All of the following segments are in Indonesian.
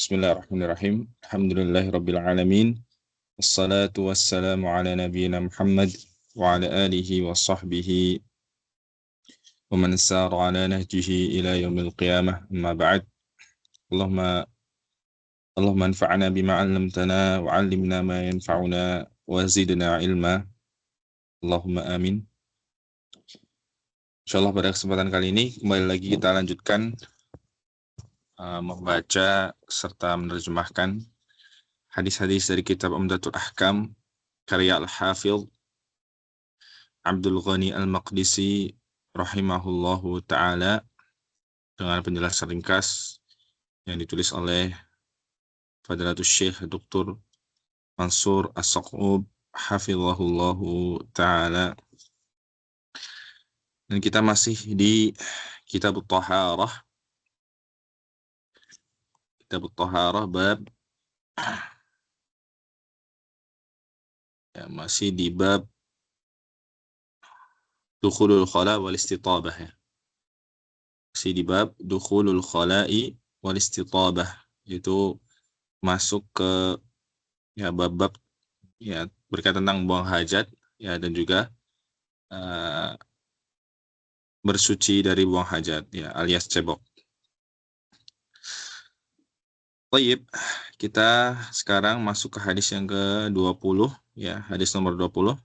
Bismillahirrahmanirrahim. Alhamdulillahirabbil alamin. Wassalatu wassalamu ala nabiyyina Muhammad wa ala alihi wa sahbihi wa man sara ala nahjihi ila yaumil qiyamah. Amma ba'd. Allahumma Allahumma anfa'na bima 'allamtana wa 'allimna ma yanfa'una wa zidna ilma. Allahumma amin. Insyaallah pada kesempatan kali ini kembali lagi kita lanjutkan membaca serta menerjemahkan hadis-hadis dari kitab Umdatul Ahkam karya Al-Hafidh Abdul Ghani Al-Maqdisi rahimahullahu ta'ala dengan penjelasan ringkas yang ditulis oleh Fadilatul Syekh Dr. Mansur As-Saqub hafizahullahu ta'ala. Dan kita masih di Kitab At-Taharah. Kitab At-Taharah bab masih di bab Dukhulul Khala wal Istitabah ya. Masih di bab Dukhulul Khala'i wal Istitabah, itu masuk ke bab-bab berkaitan tentang buang hajat dan juga bersuci dari buang hajat alias cebok. Baik, kita sekarang masuk ke hadis yang ke-20 hadis nomor 20.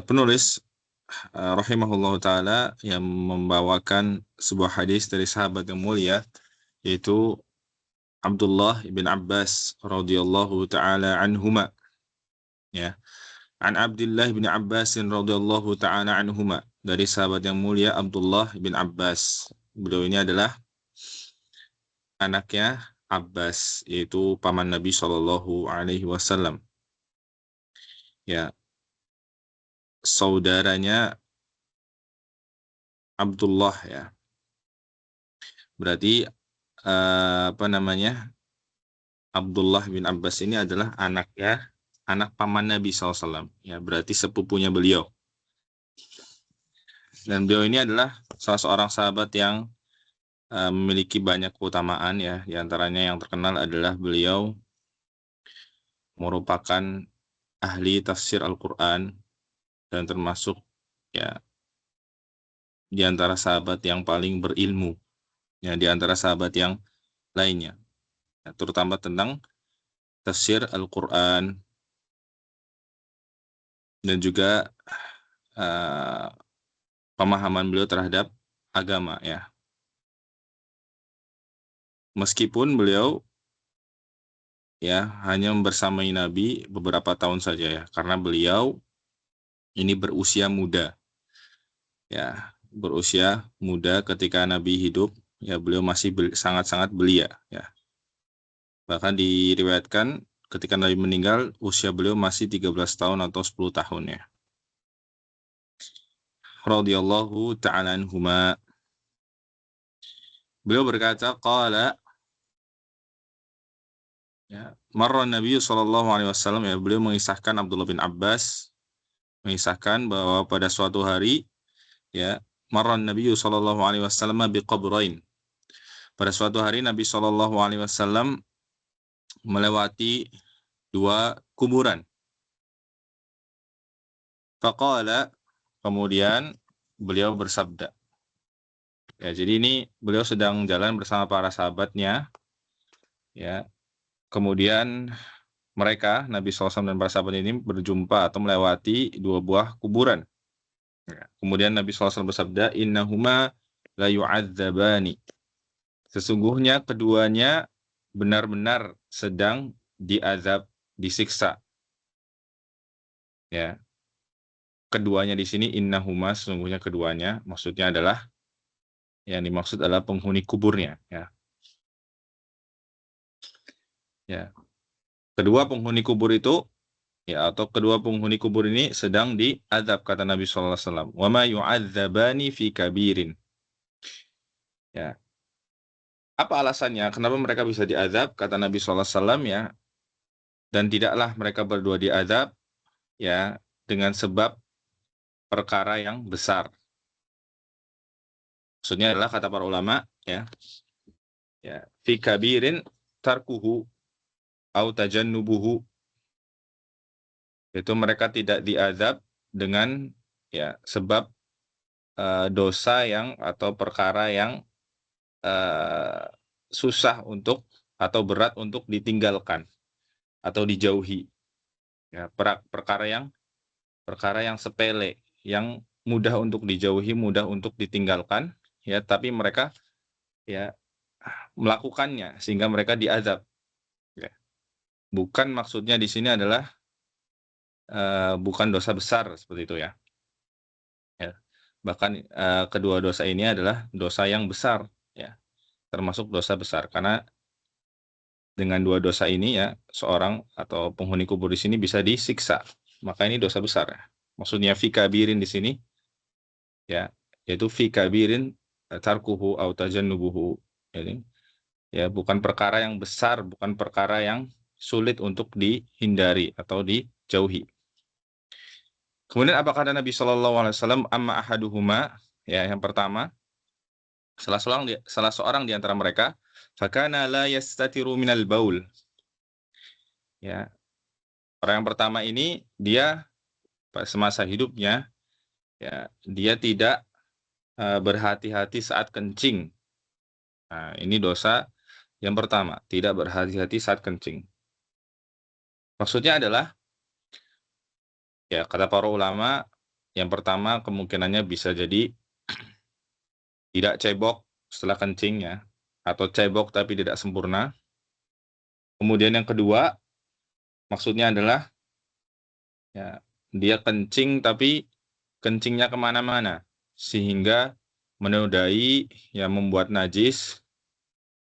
Penulis rahimahullahu taala yang membawakan sebuah hadis dari sahabat yang mulia, yaitu Abdullah bin Abbas radhiyallahu taala anhuma. An Abdullah bin Abbas radhiyallahu taala anhuma, dari sahabat yang mulia Abdullah bin Abbas. Beliau ini adalah anaknya Abbas, yaitu paman Nabi sallallahu alaihi wasallam. Saudaranya Abdullah Berarti Abdullah bin Abbas ini adalah anak paman Nabi SAW, berarti sepupunya beliau. Dan beliau ini adalah salah seorang sahabat yang memiliki banyak keutamaan di antaranya yang terkenal adalah beliau merupakan ahli tafsir Al-Qur'an dan termasuk di antara sahabat yang paling berilmu di antara sahabat yang lainnya, terutama tentang tafsir Al-Qur'an dan juga pemahaman beliau terhadap agama Meskipun beliau hanya bersamai Nabi beberapa tahun saja karena beliau ini berusia muda. Berusia muda ketika Nabi hidup, beliau masih sangat-sangat belia Bahkan diriwayatkan ketika Nabi meninggal usia beliau masih 13 tahun atau 10 tahun Radhiyallahu ta'ala anhuma. Beliau berkata, qala marra Nabi sallallahu alaihi wasallam, beliau mengisahkan, Abdullah bin Abbas mengisahkan bahwa pada suatu hari marra Nabi sallallahu alaihi wasallam biqabrain. Pada suatu hari Nabi sallallahu alaihi wasallam melewati dua kuburan. Faqala, kemudian beliau bersabda. Jadi ini beliau sedang jalan bersama para sahabatnya. Kemudian mereka, Nabi SAW dan para sahabat ini berjumpa atau melewati dua buah kuburan. Kemudian Nabi SAW bersabda, innahuma la yu'adzabani. Sesungguhnya keduanya benar-benar sedang diazab, disiksa. Keduanya di sini innahuma, sesungguhnya keduanya, maksudnya adalah yang dimaksud adalah penghuni kuburnya Kedua penghuni kubur itu atau kedua penghuni kubur ini sedang diazab, kata Nabi sallallahu alaihi wasallam. Wa ma yu'adzabani fi kabirin. Apa alasannya? Kenapa mereka bisa diazab? Kata Nabi sallallahu alaihi wasallam dan tidaklah mereka berdua diazab dengan sebab perkara yang besar. Maksudnya adalah, kata para ulama Ya, fi kabirin tarkuhu au tajannubuhu, itu mereka tidak diazab dengan ya sebab dosa yang atau perkara yang susah untuk atau berat untuk ditinggalkan atau dijauhi. Ya, perkara yang sepele, yang mudah untuk dijauhi, mudah untuk ditinggalkan, ya, tapi mereka ya melakukannya sehingga mereka diazab. Ya. Bukan maksudnya di sini adalah bukan dosa besar seperti itu ya. Ya. Bahkan kedua dosa ini adalah dosa yang besar, ya, termasuk dosa besar karena dengan dua dosa ini ya seorang atau penghuni kubur di sini bisa disiksa. Maka ini dosa besar ya. Maksudnya fi kabirin di sini ya, yaitu fi kabirin tarkuhu au tajannubuhu. Jadi ya bukan perkara yang besar, bukan perkara yang sulit untuk dihindari atau dijauhi. Kemudian apa kata Nabi Shallallahu Alaihi Wasallam? Amma ahaduhuma, ya yang pertama, salah seorang di antara mereka, fakana la yastatiru minal baul. Ya, orang yang pertama ini dia semasa hidupnya ya dia tidak berhati-hati saat kencing. Nah, ini dosa yang pertama, tidak berhati-hati saat kencing. Maksudnya adalah ya kata para ulama, yang pertama kemungkinannya bisa jadi tidak cebok setelah kencing ya, atau cebok tapi tidak sempurna. Kemudian yang kedua, maksudnya adalah ya dia kencing tapi kencingnya kemana-mana sehingga menodai ya membuat najis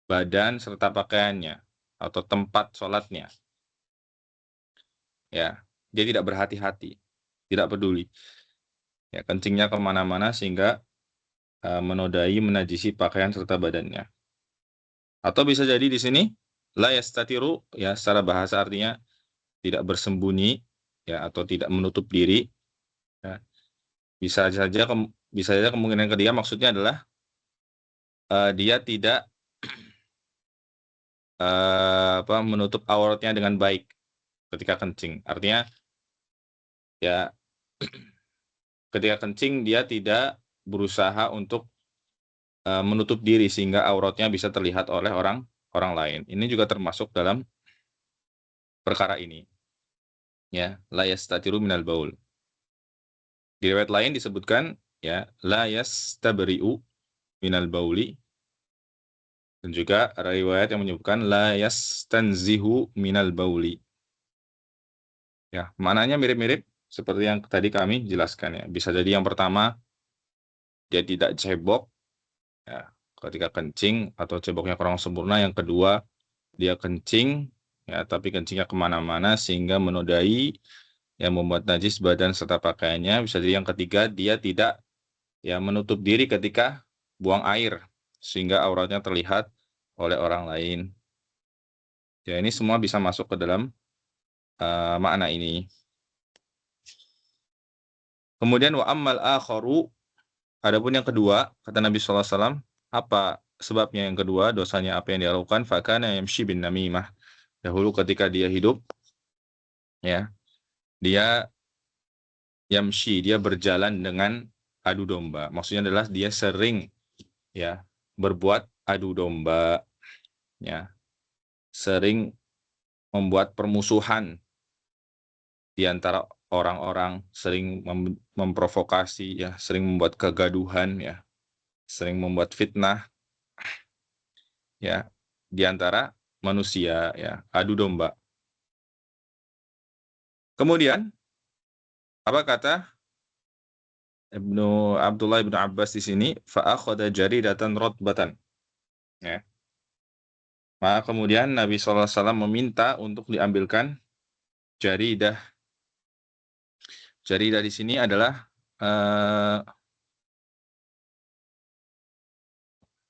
badan serta pakaiannya atau tempat sholatnya. Ya, dia tidak berhati-hati, tidak peduli. Ya, kencingnya kemana-mana sehingga menodai, menajisi pakaian serta badannya. Atau bisa jadi di sini la yastatiru ya secara bahasa artinya tidak bersembunyi ya atau tidak menutup diri. Ya. Bisa saja kemungkinan kedua maksudnya adalah dia tidak menutup auratnya dengan baik ketika kencing. Artinya ya ketika kencing dia tidak berusaha untuk menutup diri sehingga auratnya bisa terlihat oleh orang lain. Ini juga termasuk dalam perkara ini. Ya, la yastatiru minal baul. Di riwayat lain disebutkan ya la yastabri'u minal bauli, dan juga riwayat yang menyebutkan la yastanzihu minal bauli. Ya, maknanya mirip-mirip seperti yang tadi kami jelaskan ya. Bisa jadi yang pertama dia tidak cebok ya ketika kencing atau ceboknya kurang sempurna. Yang kedua dia kencing ya tapi kencingnya kemana-mana sehingga menodai yang membuat najis badan serta pakaiannya. Bisa jadi yang ketiga dia tidak ya menutup diri ketika buang air sehingga auratnya terlihat oleh orang lain. Ya ini semua bisa masuk ke dalam makna ini. Kemudian wa ammal akharu, adapun yang kedua kata Nabi sallallahu alaihi wasallam, apa sebabnya yang kedua, dosanya apa yang dia lakukan? Fakana yamshi bin namimah. Dahulu ketika dia hidup ya, dia yamshi, dia berjalan dengan adu domba. Maksudnya adalah dia sering ya berbuat adu domba ya, sering membuat permusuhan di antara orang-orang, sering memprovokasi ya, sering membuat kegaduhan ya, sering membuat fitnah ya di antara manusia ya, adu domba. Kemudian apa kata Abdullah ibnu Abbas di sini, fa akhadha jaridatan rotbatan ya. Maka kemudian Nabi SAW meminta untuk diambilkan jaridah. Jaridah di sini adalah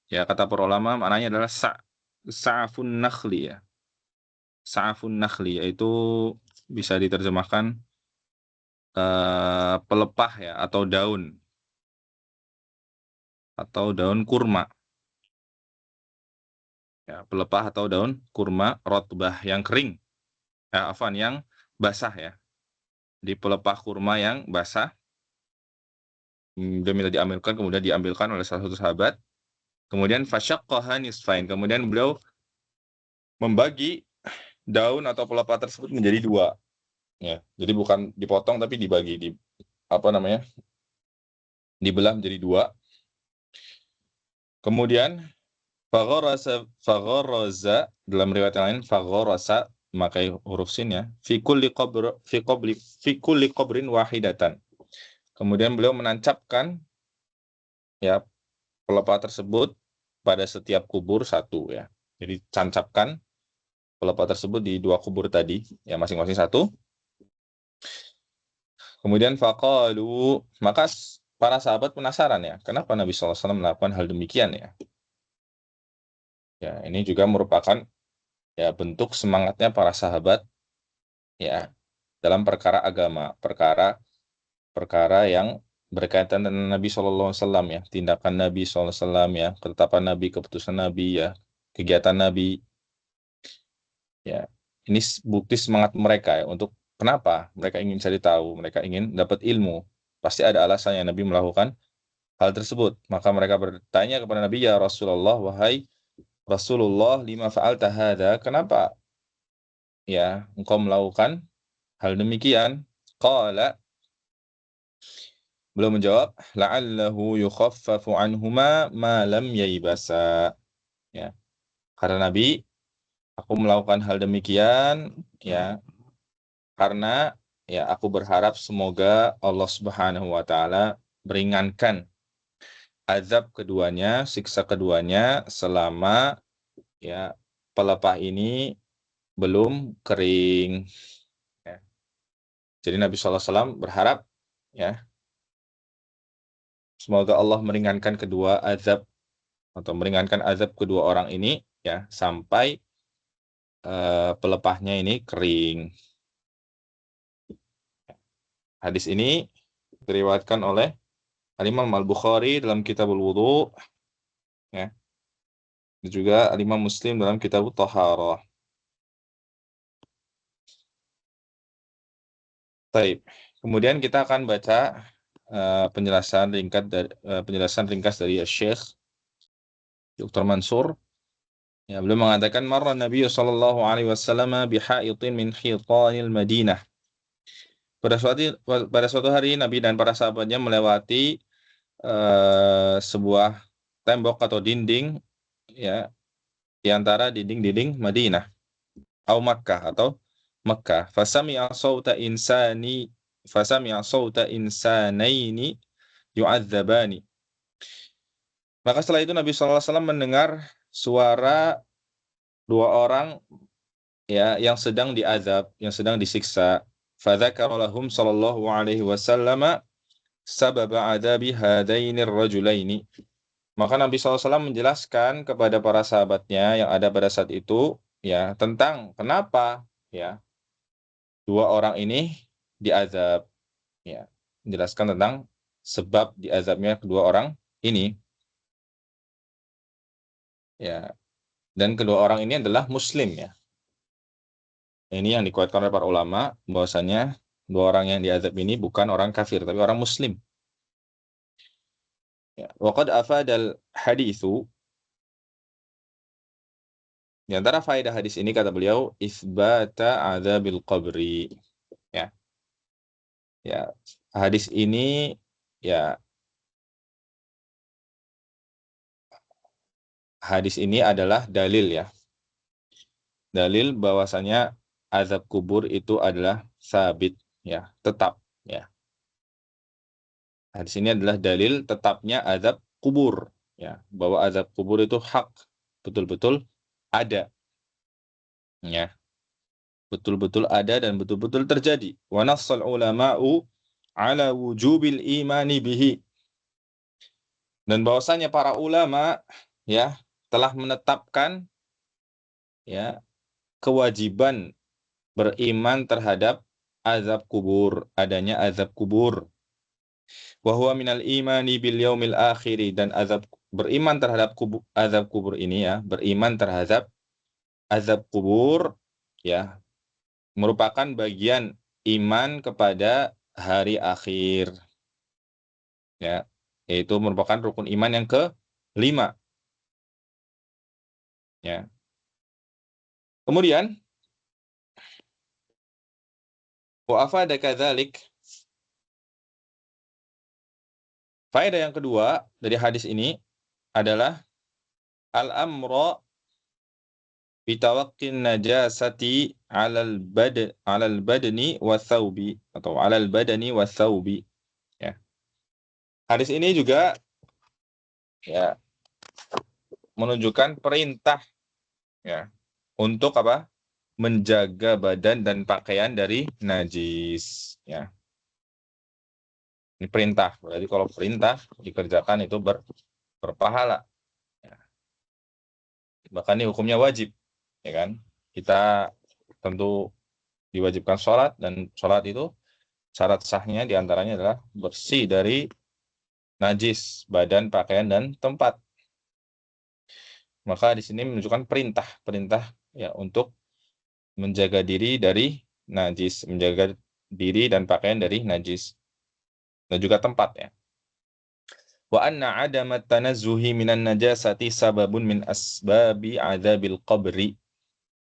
ya kata para ulama maknanya adalah sa'afun nakhli ya. Sa'afun nakhli yaitu bisa diterjemahkan pelepah ya atau daun kurma. Ya, pelepah atau daun kurma rotbah yang kering. Yang basah ya. Di pelepah kurma yang basah, demi diambilkan, kemudian diambilkan oleh salah satu sahabat. Kemudian fasyaqqaha nisfain. Kemudian beliau membagi daun atau pelepah tersebut menjadi dua. Ya, jadi bukan dipotong tapi dibagi, dibelah menjadi dua. Kemudian fagharaza dalam riwayat yang lain fagharaza memakai huruf sin ya, fi kulli qabrin wahidatan. Kemudian beliau menancapkan ya pelepah tersebut pada setiap kubur satu ya. Jadi tancapkan pelepah tersebut di dua kubur tadi ya, masing-masing satu. Kemudian faqalu, maka para sahabat penasaran ya, kenapa Nabi SAW melakukan hal demikian ya. Ya, ini juga merupakan ya bentuk semangatnya para sahabat ya dalam perkara agama, perkara yang berkaitan dengan Nabi SAW ya, tindakan Nabi SAW ya, ketetapan Nabi, keputusan Nabi ya, kegiatan Nabi ya. Ini bukti semangat mereka ya untuk kenapa mereka ingin cari tahu, mereka ingin dapat ilmu. Pasti ada alasannya Nabi melakukan hal tersebut. Maka mereka bertanya kepada Nabi, ya Rasulullah, wahai Rasulullah, lima fa'alta hadza, kenapa ya engkau melakukan hal demikian? Qala, beliau menjawab, la'allahu yukhaffafu anhuma ma lam yaibasa. Ya. Karena Nabi, aku melakukan hal demikian ya karena ya aku berharap semoga Allah Subhanahu wa taala meringankan azab keduanya, siksa keduanya selama ya pelepah ini belum kering. Ya. Jadi Nabi SAW berharap ya semoga Allah meringankan kedua azab atau meringankan azab kedua orang ini ya sampai pelepahnya ini kering. Hadis ini diriwayatkan oleh Al-Imam Al-Bukhari dalam Kitabul Wudu ya. Dan juga Al-Imam Muslim dalam Kitabut Thaharah. Baik. Kemudian kita akan baca penjelasan ringkas dari Syekh Dr. Mansur. Ya, beliau mengatakan marra Nabi sallallahu alaihi wasallam bihaitin min hitanil Madinah. Pada suatu hari Nabi dan para sahabatnya melewati sebuah tembok atau dinding ya di antara dinding-dinding Madinah atau Makkah. Fasami'a sawta insanaini yu'adzabani. Maka setelah itu Nabi SAW mendengar suara dua orang ya yang sedang diazab, yang sedang disiksa. Fadzakara lahum sallallahu alaihi wasallam sabab adabi hadainir rajulaini. Maka Nabi SAW menjelaskan kepada para sahabatnya yang ada pada saat itu ya tentang kenapa ya dua orang ini diazab ya, menjelaskan tentang sebab diazabnya kedua orang ini ya, dan kedua orang ini adalah muslim ya. Ini yang dikuatkan oleh para ulama bahwasanya dua orang yang diazab ini bukan orang kafir tapi orang muslim ya. Waqad afadal haditsu, di antara faedah hadis ini kata beliau isbata adzabil qabri ya. Ya, hadis ini ya hadis ini adalah dalil ya. Dalil bahwasanya azab kubur itu adalah sabit ya, tetap ya. Hadis ini adalah dalil tetapnya azab kubur ya, bahwa azab kubur itu hak, betul-betul ada ya. Betul-betul ada dan betul-betul terjadi. Wa nassal ulama'u ala wujubil imani bihi. Dan bahwasanya para ulama ya telah menetapkan ya kewajiban beriman terhadap azab kubur, adanya azab kubur. Wa huwa minal imani bil yaumil akhiri, dan beriman terhadap azab kubur ini ya, beriman terhadap azab kubur ya, merupakan bagian iman kepada hari akhir ya, yaitu merupakan rukun iman yang ke-5 ya. Kemudian wa afada kadzalik, faedah yang kedua dari hadis ini adalah al-amra bitawaqqin najasati 'alal badani wa thawbi, atau 'alal badani wa thawbi ya. Hadis ini juga ya menunjukkan perintah ya untuk apa? Menjaga badan dan pakaian dari najis ya. Ini perintah. Berarti kalau perintah dikerjakan itu berpahala ya. Bahkan ini hukumnya wajib ya kan. Kita tentu diwajibkan sholat, dan sholat itu syarat sahnya diantaranya adalah bersih dari najis badan, pakaian, dan tempat. Maka di sini menunjukkan perintah ya untuk menjaga diri dari najis, menjaga diri dan pakaian dari najis, dan juga tempat ya. Wa anna adama tanazzuhi minan najasati sababun min asbabi adzabil qabri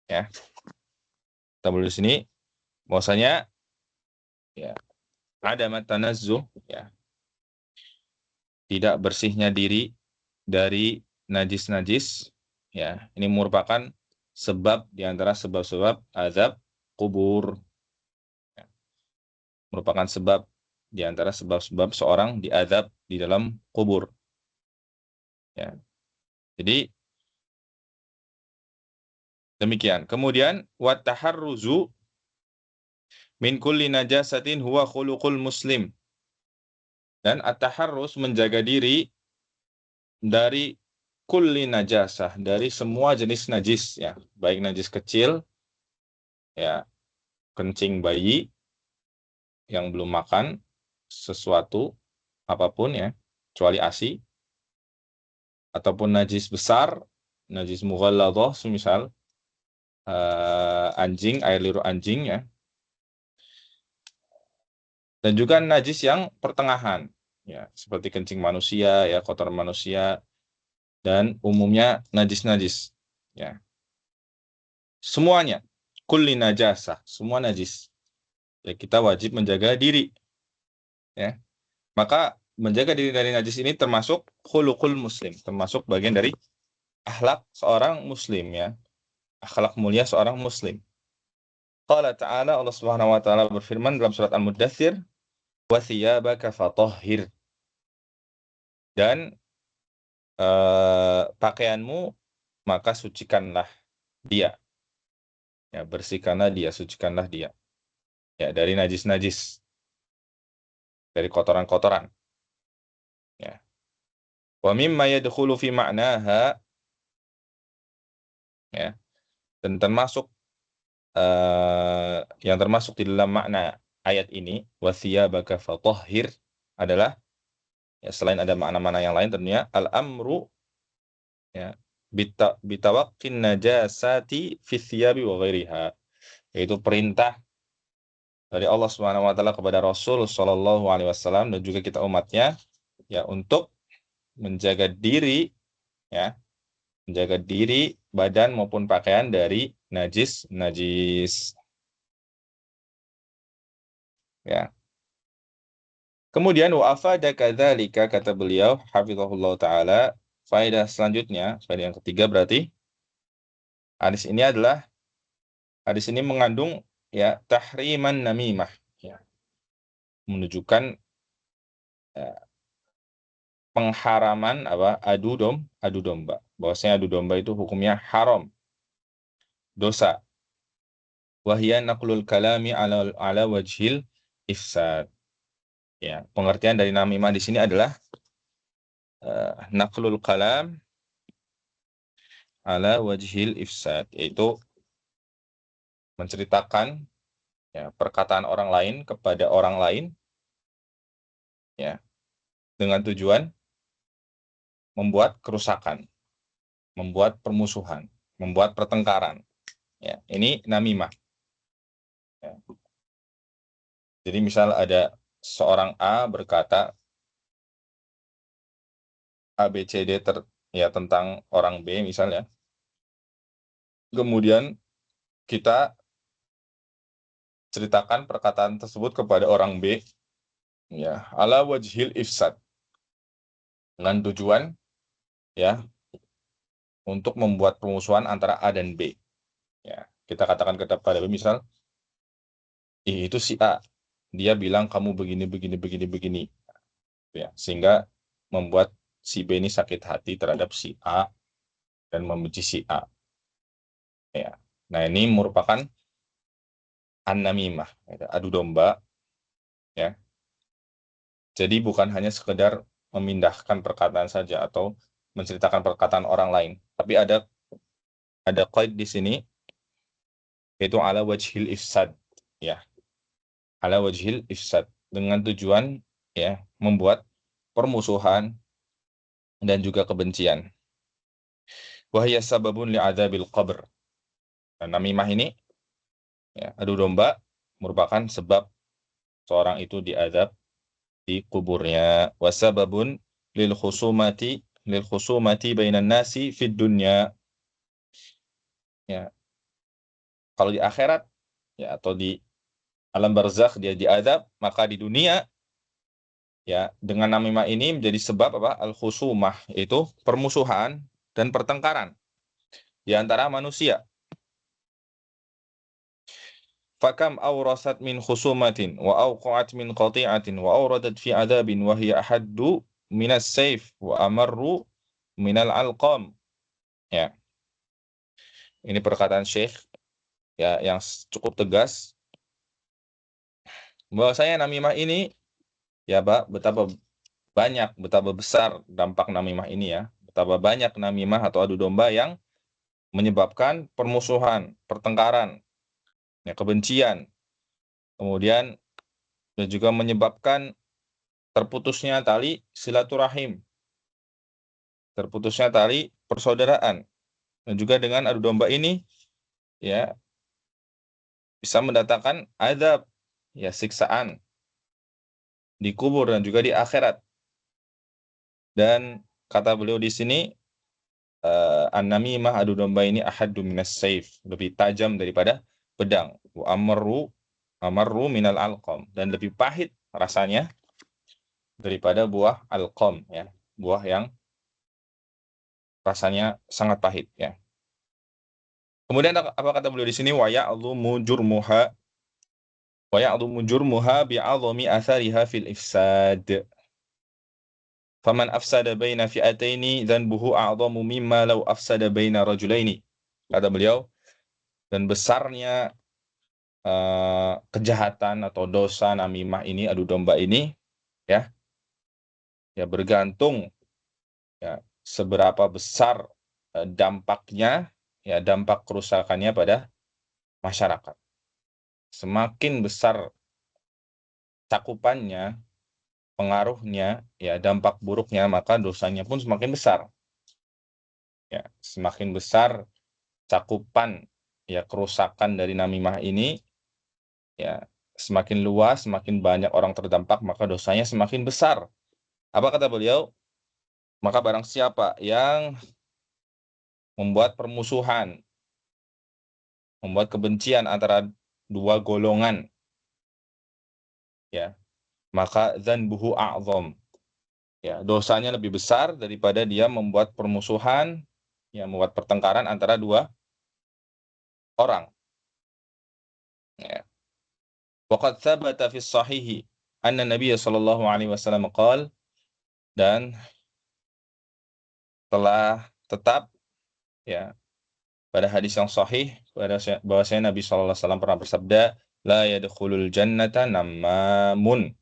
ya. Kita boleh di sini bahwasanya ya, adama tanazzuh ya, tidak bersihnya diri dari najis-najis ya, ini merupakan sebab di antara sebab-sebab azab kubur ya. Merupakan sebab di antara sebab-sebab seorang diazab di dalam kubur ya. Jadi demikian. Kemudian wa taharruzu min kulli najasatin huwa khuluqul muslim, dan at-taharruz menjaga diri dari kulli najasah, dari semua jenis najis ya, baik najis kecil ya, kencing bayi yang belum makan sesuatu apapun ya, kecuali ASI, ataupun najis besar, najis mughalladhah, semisal anjing, air liur anjing ya, dan juga najis yang pertengahan ya, seperti kencing manusia ya, kotoran manusia, dan umumnya najis-najis ya. Semuanya kulli najasah, semua najis. Ya, kita wajib menjaga diri ya. Maka menjaga diri dari najis ini termasuk khuluqul muslim, termasuk bagian dari akhlak seorang muslim ya. Akhlak mulia seorang muslim. Qala ta'ala, Allah Subhanahu wa taala berfirman dalam surat Al-Muddatsir, wa thiyabaka fatahhir, dan pakaianmu maka sucikanlah dia. Ya, bersihkanlah dia, sucikanlah dia. Ya, dari najis-najis, dari kotoran-kotoran. Ya. Wa mimma yadkhulu fi ma'naha ya. Dan termasuk yang termasuk di dalam makna ayat ini, wa thiyabaka fatahhir, adalah ya, selain ada makna-makna yang lain tentunya al-amru ya bitawaqqin najasati fi thiyabi wa ghairiha, yaitu perintah dari Allah Subhanahu wa taala kepada Rasul sallallahu alaihi wasallam dan juga kita umatnya ya, untuk menjaga diri ya, menjaga diri badan maupun pakaian dari najis ya. Kemudian wa afada kadzalika, kata beliau hafizahullah taala, faedah selanjutnya, faedah yang ketiga berarti hadis ini mengandung ya tahriman namimah ya, menunjukkan ya, pengharaman adu domba, bahwasanya adu domba itu hukumnya haram, dosa. Wahya naqlul kalami ala wajhil ifsad ya. Pengertian dari namimah di sini adalah naqlul kalam ala wajhil ifsad, yaitu menceritakan ya perkataan orang lain kepada orang lain ya, dengan tujuan membuat kerusakan, membuat permusuhan, membuat pertengkaran. Ya, ini namimah. Ya. Jadi misal ada seorang A berkata A, B, C, D tentang orang B misalnya. Kemudian kita ceritakan perkataan tersebut kepada orang B, ya, ala wajhil ifsad, dengan tujuan ya untuk membuat permusuhan antara A dan B. Ya, kita katakan kepada B misal, itu si A, dia bilang kamu begini begini begini begini, ya, sehingga membuat si B ini sakit hati terhadap si A dan membenci si A. Ya. Nah, ini merupakan an-namimah, adu domba, ya. Jadi bukan hanya sekedar memindahkan perkataan saja atau menceritakan perkataan orang lain, tapi ada qaid di sini, yaitu ala wajhil ifsad, ya, ala wajhil ifsad, dengan tujuan ya membuat permusuhan dan juga kebencian. Wahya sababun li'adzabil qabr. Dan namimah ini, ya, adu domba, merupakan sebab seorang itu diazab di kuburnya. Wasababun lil khusumati bainan nasi fid dunya. Ya, kalau di akhirat, ya, atau di alam barzakh dia diazab, maka di dunia, ya, dengan namimah ini menjadi sebab apa? Al-khusumah, yaitu permusuhan dan pertengkaran di antara manusia. Fakam awrasat min khusumatin wa awqa'at min qati'atin wa awradat fi adabin wa hiya ahaddu minas sayf wa amarru minal alqam. Ya. Ini perkataan Syekh, ya, yang cukup tegas bahwasanya namimah ini, ya, betapa banyak, betapa besar dampak namimah ini, ya. Betapa banyak namimah atau adu domba yang menyebabkan permusuhan, pertengkaran, ya, kebencian. Kemudian dan juga menyebabkan terputusnya tali silaturahim, terputusnya tali persaudaraan. Dan juga dengan adu domba ini, ya, bisa mendatangkan azab, ya, siksaan di kubur dan juga di akhirat. Dan kata beliau di sini, an-namimah, adu domba ini ahaddu minas saif, lebih tajam daripada pedang. Wa amarru minal alqam, dan lebih pahit rasanya daripada buah alqam, ya, buah yang rasanya sangat pahit, ya. Kemudian apa kata beliau di sini? Wa ya'dhumu jurmuha bi'adhami athariha fil ifsad. Faman afsada baina fi'ataini dhanbuhu a'dhamu mimma law afsada baina rajulaini. Kata beliau, dan besarnya kejahatan atau dosa namimah ini, adu domba ini, ya, ya, bergantung, ya, seberapa besar dampaknya, ya, dampak kerusakannya pada masyarakat. Semakin besar cakupannya, pengaruhnya, ya, dampak buruknya, maka dosanya pun semakin besar. Ya, semakin besar cakupan, ya, kerusakan dari namimah ini, ya, semakin luas, semakin banyak orang terdampak, maka dosanya semakin besar. Apa kata beliau? Maka barang siapa yang membuat permusuhan, membuat kebencian antara dua golongan, ya, maka dzanbuhu a'dzam, ya, dosanya lebih besar daripada dia membuat permusuhan, ya, membuat pertengkaran antara dua orang, ya. Waqad tsabata fi shahihi anna Nabiy sallallahu alaihi wasallam qala, dan telah tetap, ya, pada hadis yang sahih bahwasanya Nabi sallallahu alaihi wasallam pernah bersabda, la yadkhulul jannata nammamun,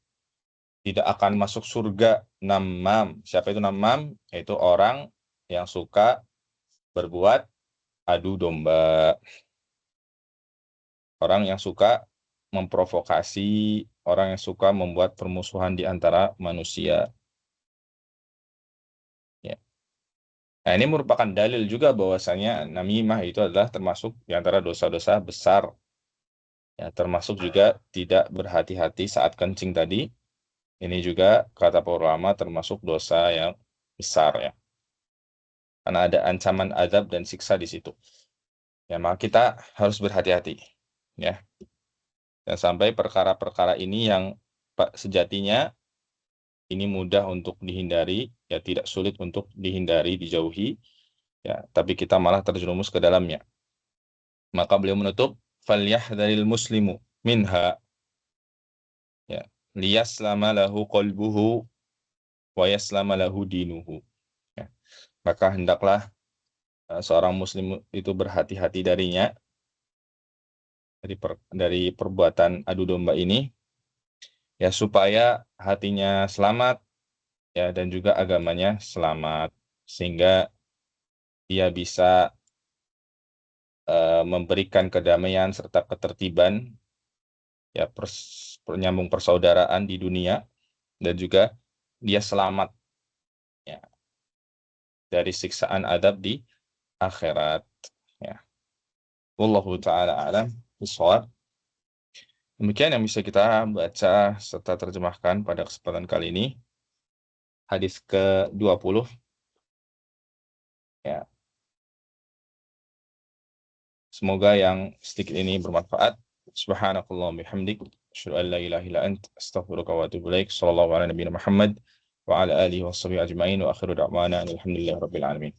tidak akan masuk surga nammam. Siapa itu nammam? Yaitu orang yang suka berbuat adu domba. Orang yang suka memprovokasi orang yang suka membuat permusuhan di antara manusia. Ya. Nah, ini merupakan dalil juga bahwasanya namimah itu adalah termasuk di antara dosa-dosa besar. Ya, termasuk juga tidak berhati-hati saat kencing tadi. Ini juga kata para ulama termasuk dosa yang besar ya. Karena ada ancaman azab dan siksa di situ. Ya, maka kita harus berhati-hati. Ya. Dan sampai perkara-perkara ini yang sejatinya ini mudah untuk dihindari, ya tidak sulit untuk dihindari, dijauhi, ya, tapi kita malah terjerumus ke dalamnya. Maka beliau menutup, falyahdharil muslimu minha, ya, liyaslama lahu qalbuhu wa yaslama lahu dinuhu. Ya. Maka hendaklah seorang muslim itu berhati-hati darinya, dari perbuatan adu domba ini, ya supaya hatinya selamat, ya, dan juga agamanya selamat, sehingga dia bisa memberikan kedamaian serta ketertiban, ya, penyambung persaudaraan di dunia, dan juga dia selamat, ya, dari siksaan adab di akhirat. Ya. Wallahu taala alam bishawab. Demikian yang bisa kita baca serta terjemahkan pada kesempatan kali ini. Hadis ke-20. Ya. Semoga yang sedikit ini bermanfaat. Subhanakallahumma bihamdik, asyhadu an la ilaha illa ant, astaghfiruka wa atubu ilaik. Shallallahu ala nabiyina Muhammad wa ala alihi washabihi ajmain wa akhiru da'wana alhamdulillahi rabbil alamin.